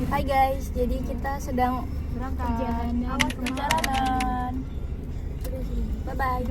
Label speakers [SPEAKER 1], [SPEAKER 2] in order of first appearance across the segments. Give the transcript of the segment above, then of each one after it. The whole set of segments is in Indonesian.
[SPEAKER 1] Hai guys, jadi kita sedang berangkat. Awas perjalanan. Bye bye.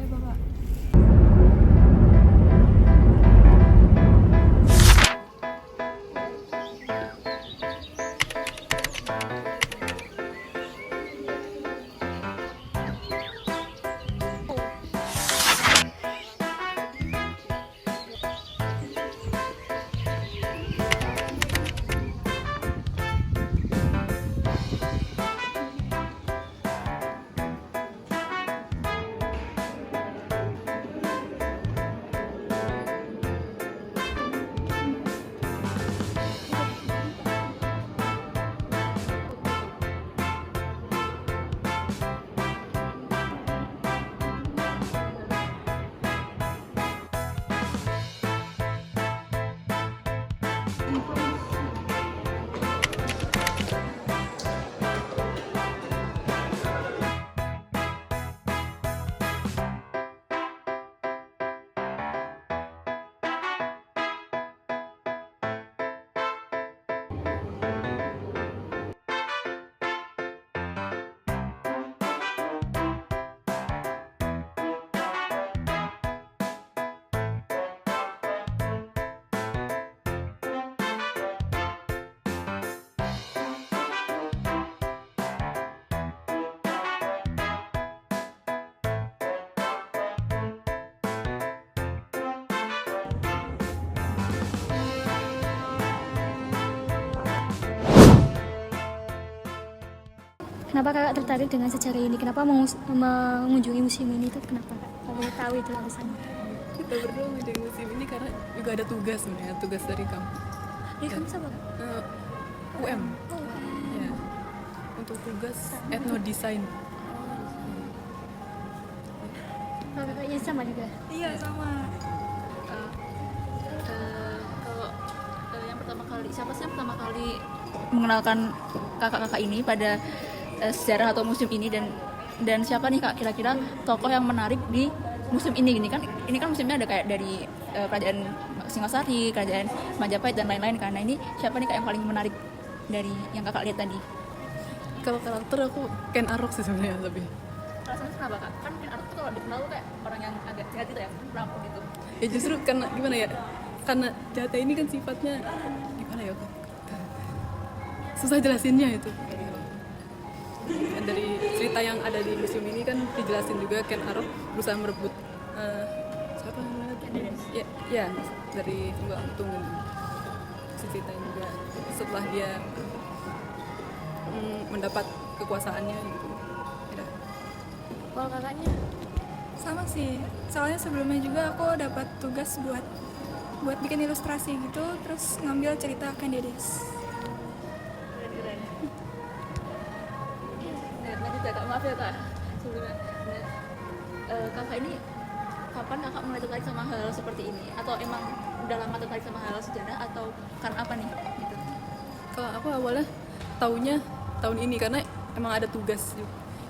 [SPEAKER 1] Kenapa kakak tertarik dengan sejarah ini? Kenapa mau mengunjungi museum ini tuh kenapa kak? Kalau tahu itu alasannya.
[SPEAKER 2] Kita berdua mengunjungi museum ini karena juga ada tugas sebenarnya, tugas dari kamu.
[SPEAKER 1] Dari kamu sama?
[SPEAKER 2] UM. Ya. Untuk tugas etnodesain.
[SPEAKER 1] Kalau kakaknya sama juga?
[SPEAKER 3] Iya sama.
[SPEAKER 4] Kalau yang pertama kali, siapa sih yang pertama kali mengenalkan kakak-kakak ini pada sejarah atau museum ini, dan siapa nih kak kira-kira tokoh yang menarik di museum ini kan museumnya ada kayak dari kerajaan Singasari, kerajaan Majapahit dan lain-lain kan. Nah ini siapa nih kak yang paling menarik dari yang kakak lihat tadi?
[SPEAKER 2] Kalau karakter aku Ken Arok sih sebenarnya lebih.
[SPEAKER 4] Alasannya kenapa kak? Kan Ken Arok tuh kalau dikenal tuh kayak orang yang agak jahat gitu ya, perampok gitu.
[SPEAKER 2] Ya justru karena gimana ya? Karena Jata ini kan sifatnya gimana ya? Susah jelasinnya itu. Dari cerita yang ada di museum ini kan dijelasin juga Ken Arok berusaha merebut siapa namanya? Ya, dari Mbak Untung gitu. Ceritain juga setelah dia mendapat kekuasaannya gitu. Ya.
[SPEAKER 1] Kalau kakaknya?
[SPEAKER 3] Sama sih. Soalnya sebelumnya juga aku dapat tugas buat bikin ilustrasi gitu, terus ngambil cerita Ken Dedes.
[SPEAKER 4] Maaf ya kak, sebelumnya kakak ini kapan kakak mulai tertarik sama hal seperti ini, atau emang udah lama tertarik sama hal sejarah, atau karena apa nih gitu?
[SPEAKER 2] Kalau aku awalnya taunya tahun ini karena emang ada tugas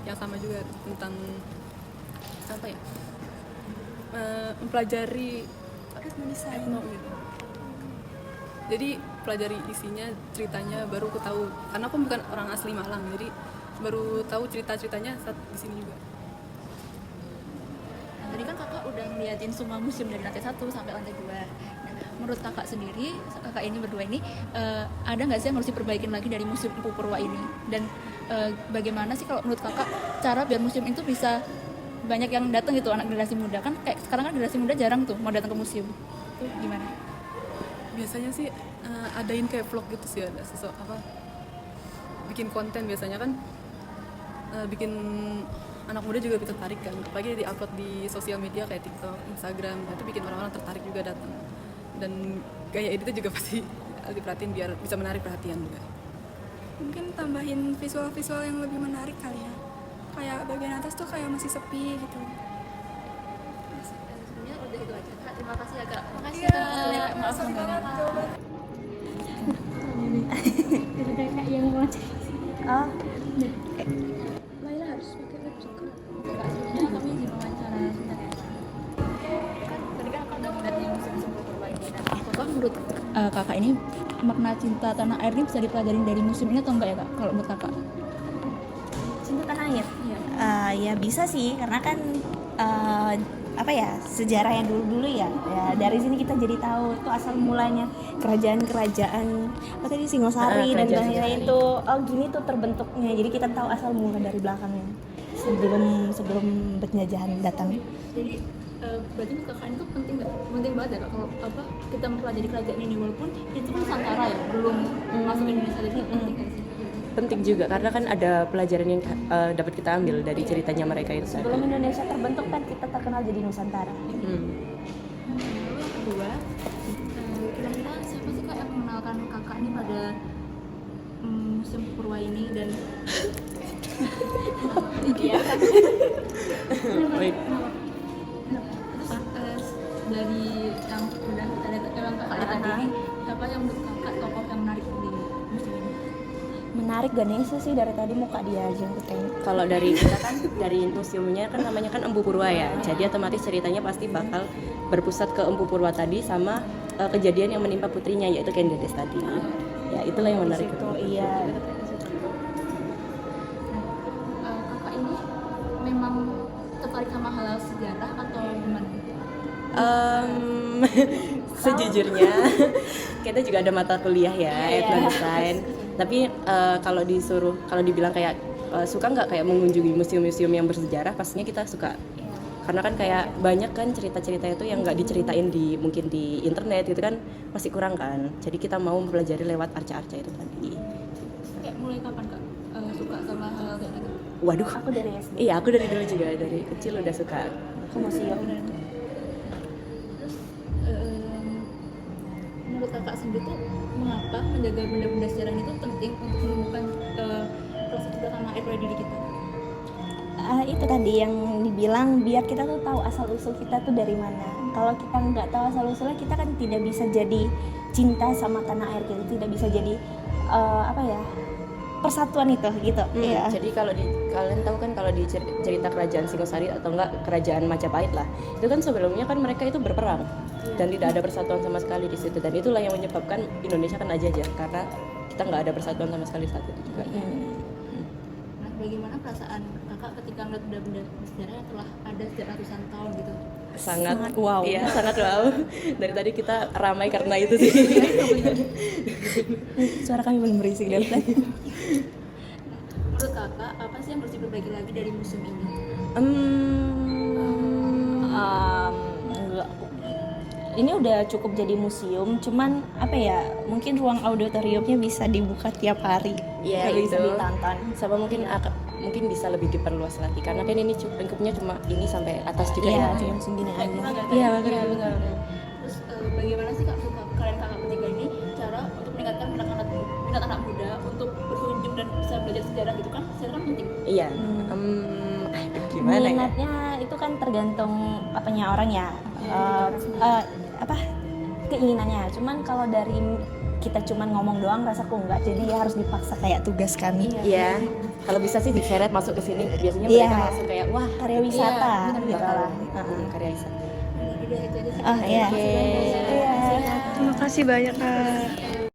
[SPEAKER 2] yang sama juga tentang apa ya, mempelajari etno gitu. Jadi pelajari isinya, ceritanya baru aku tahu karena aku bukan orang asli Malang, jadi baru tahu cerita-ceritanya saat di sini juga.
[SPEAKER 4] Nah, tadi kan kakak udah ngeliatin semua museum dari lantai 1 sampai lantai 2. Nah, menurut kakak sendiri, kakak ini berdua ini ada nggak sih yang harus diperbaikin lagi dari museum Empu Purwa ini? Dan bagaimana sih kalau menurut kakak cara biar museum itu bisa banyak yang datang gitu, anak generasi muda? Kan kayak sekarang kan generasi muda jarang tuh mau datang ke museum. Itu gimana?
[SPEAKER 2] Biasanya sih adain kayak vlog gitu sih, ada bikin konten biasanya kan. Bikin anak muda juga bisa tertarik kan, apalagi di-upload di sosial media kayak TikTok, Instagram, itu bikin orang-orang tertarik juga datang. Dan gaya editnya juga pasti diperhatiin biar bisa menarik perhatian juga.
[SPEAKER 3] Mungkin tambahin visual-visual yang lebih menarik kali ya. Kayak bagian atas tuh kayak masih sepi gitu.
[SPEAKER 4] Sebenarnya udah itu aja kak, terima kasih ya kak. Makasih
[SPEAKER 3] Iya,
[SPEAKER 4] kak. Maaf
[SPEAKER 3] semangat.
[SPEAKER 1] Kakak yang mau
[SPEAKER 4] Ah, Laila harus pakai laptop kan? Enggak, sebelumnya kami diwawancara sebentar ya. Kan tadi kan aku udah ngeliat yang musim-musim Purwa ini, dan apakah menurut kakak ini makna cinta tanah air ini bisa dipelajarin dari museum ini atau enggak ya kak? Kalau menurut kakak?
[SPEAKER 5] Cinta tanah air.
[SPEAKER 4] Iya.
[SPEAKER 5] Ya bisa sih, karena kan apa ya, sejarah yang dulu-dulu ya dari sini kita jadi tahu tuh asal mulanya kerajaan-kerajaan apa tadi Singosari dan
[SPEAKER 6] Kerajaan
[SPEAKER 5] lain-lain itu gini tuh terbentuknya, jadi kita tahu asal mula dari belakangnya sebelum penjajahan datang.
[SPEAKER 4] Jadi berarti menurut kakak ini tuh penting banget ya kak, kalau kita mempelajari kerajaan ini walaupun itu kan Nusantara ya, belum masuk ke Indonesia, jadi penting nggak sih?
[SPEAKER 6] Penting juga karena kan ada pelajaran yang dapat kita ambil dari ceritanya mereka itu tadi.
[SPEAKER 5] Sebelum Indonesia terbentuk kan kita terkenal jadi Nusantara.
[SPEAKER 4] Lalu yang kedua, kira-kira siapa sih kak yang mengenalkan kakak ini pada museum Purwa ini dan iya.
[SPEAKER 6] Baik.
[SPEAKER 4] Terus dari yang udah kita lihat yang kakak lihat tadi, siapa yang menurut kakak tokoh yang menarik di museum ini?
[SPEAKER 5] Menarik Ganesha sih, dari tadi muka dia aja yang kutengok.
[SPEAKER 6] Kalau dari kita kan dari museumnya kan namanya kan Empu Purwa ya. Jadi otomatis ceritanya pasti bakal berpusat ke Empu Purwa tadi sama kejadian yang menimpa putrinya yaitu Kendedes tadi. Ya itulah yang menarik.
[SPEAKER 5] Itu iya.
[SPEAKER 4] Kakak ini memang tertarik sama hal sejarah atau gimana?
[SPEAKER 6] Sejujurnya kita juga ada mata kuliah ya etnodesain. Tapi kalau dibilang kayak suka nggak kayak mengunjungi museum-museum yang bersejarah, pastinya kita suka. Karena kan kayak banyak kan cerita-cerita itu yang nggak diceritain mungkin di internet gitu kan masih kurang kan. Jadi kita mau mempelajari lewat arca-arca itu tadi.
[SPEAKER 4] Kayak mulai kapan kak suka sama hal kayak gitu?
[SPEAKER 6] Waduh.
[SPEAKER 5] Aku dari SD.
[SPEAKER 6] Iya, aku dari dulu juga dari kecil udah suka.
[SPEAKER 5] Aku museum.
[SPEAKER 4] Terus menurut kakak sendiri tuh mengapa menjaga benda-benda sejarah itu penting untuk menemukan rasa cinta tanah air pada diri kita?
[SPEAKER 5] Itu tadi yang dibilang biar kita tuh tahu asal usul kita tuh dari mana. Kalau kita nggak tahu asal usulnya, kita kan tidak bisa jadi cinta sama tanah air kita, tidak bisa jadi persatuan itu gitu. Ya.
[SPEAKER 6] Jadi kalau kalian tahu kan kalau di cerita kerajaan Singosari atau enggak kerajaan Majapahit lah, itu kan sebelumnya kan mereka itu berperang dan tidak ada persatuan sama sekali di situ, dan itulah yang menyebabkan Indonesia kan aja karena kita nggak ada persatuan sama sekali saat itu juga.
[SPEAKER 4] Nah, bagaimana perasaan kakak ketika melihat benda-benda sejarah yang telah ada sejak ratusan tahun gitu?
[SPEAKER 6] Sangat
[SPEAKER 5] wow.
[SPEAKER 6] Iya, sangat wow. Dari tadi kita ramai karena itu sih.
[SPEAKER 5] Suara kami belum berisik dari tadi.
[SPEAKER 4] Menurut kakak apa sih yang harus diperbaiki lagi dari museum ini?
[SPEAKER 5] Enggak. Ini udah cukup jadi museum, cuman mungkin ruang auditoriumnya bisa dibuka tiap hari.
[SPEAKER 6] Iya,
[SPEAKER 5] Kayak bisa
[SPEAKER 6] gitu.
[SPEAKER 5] ditonton.
[SPEAKER 6] Sama mungkin bisa lebih diperluas lagi karena kan ini lingkupnya cuma ini sampai atas juga
[SPEAKER 5] Iya,
[SPEAKER 6] ya.
[SPEAKER 5] cuma segini aja.
[SPEAKER 6] Iya, benar.
[SPEAKER 4] Terus bagaimana sih kak kalian kakak bertiga ini cara untuk meningkatkan minat anak muda untuk berkunjung dan bisa belajar sejarah gitu kan? Sejarah kan penting.
[SPEAKER 6] Iya. Gimana ya?
[SPEAKER 5] Minatnya itu kan tergantung apanya orang ya. Keinginannya. Cuman kalau dari kita cuman ngomong doang rasaku enggak, jadi ya harus dipaksa kayak tugas kami.
[SPEAKER 6] Iya. Kalau bisa sih diseret masuk ke sini. Biasanya
[SPEAKER 5] Iya.
[SPEAKER 6] mereka langsung kayak wah,
[SPEAKER 5] Karya wisata
[SPEAKER 6] iya,
[SPEAKER 5] gitu lah.
[SPEAKER 6] karya wisata.
[SPEAKER 4] Udah itu aja sih.
[SPEAKER 5] Oh iya.
[SPEAKER 6] Oke.
[SPEAKER 5] Iya.
[SPEAKER 3] Terima kasih banyak Kak.